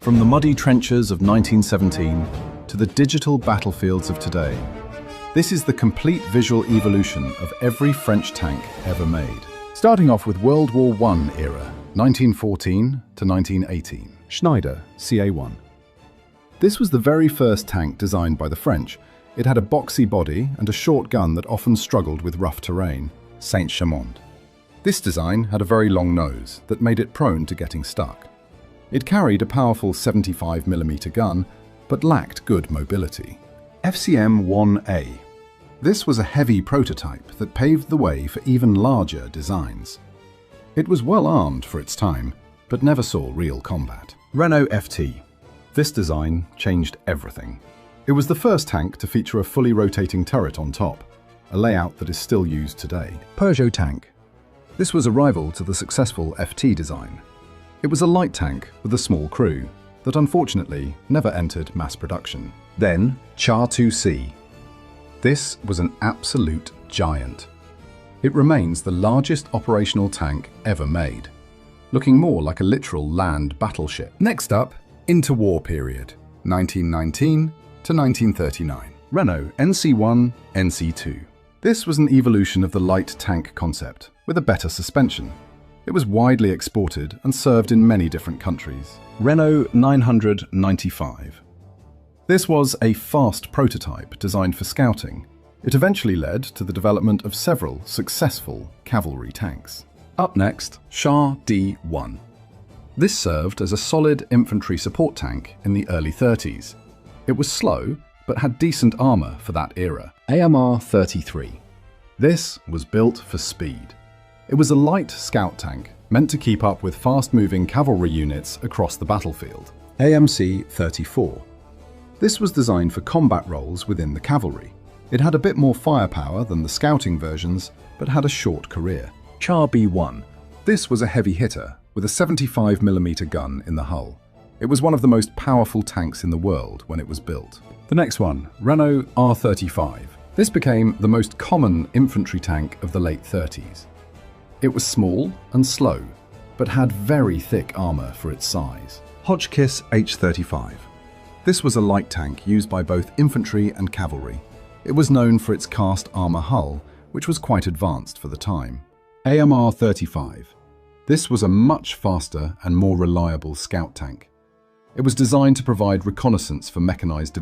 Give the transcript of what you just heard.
From the muddy trenches of 1917 to the digital battlefields of today, this is the complete visual evolution of every French tank ever made. Starting off with World War I era, 1914 to 1918, Schneider CA1. This was the very first tank designed by the French. It had a boxy body and a short gun that often struggled with rough terrain, Saint-Chamond. This design had a very long nose that made it prone to getting stuck. It carried a powerful 75mm gun, but lacked good mobility. FCM-1A. This was a heavy prototype that paved the way for even larger designs. It was well armed for its time, but never saw real combat. Renault FT. This design changed everything. It was the first tank to feature a fully rotating turret on top, a layout that is still used today. Peugeot tank. This was a rival to the successful FT design. It was a light tank with a small crew that unfortunately never entered mass production. Then, Char 2C. This was an absolute giant. It remains the largest operational tank ever made, looking more like a literal land battleship. Next up, interwar period, 1919 to 1939. Renault NC1, NC2. This was an evolution of the light tank concept, with a better suspension. It was widely exported and served in many different countries. Renault 995. This was a fast prototype designed for scouting. It eventually led to the development of several successful cavalry tanks. Up next, Char D1. This served as a solid infantry support tank in the early 30s. It was slow, but had decent armor for that era. AMR 33. This was built for speed. It was a light scout tank meant to keep up with fast-moving cavalry units across the battlefield. AMC 34. This was designed for combat roles within the cavalry. It had a bit more firepower than the scouting versions, but had a short career. Char B1. This was a heavy hitter with a 75mm gun in the hull. It was one of the most powerful tanks in the world when it was built. The next one, Renault R35. This became the most common infantry tank of the late 30s. It was small and slow, but had very thick armor for its size. Hotchkiss H35. This was a light tank used by both infantry and cavalry. It was known for its cast armor hull, which was quite advanced for the time. AMR 35. This was a much faster and more reliable scout tank. It was designed to provide reconnaissance for mechanized divisions.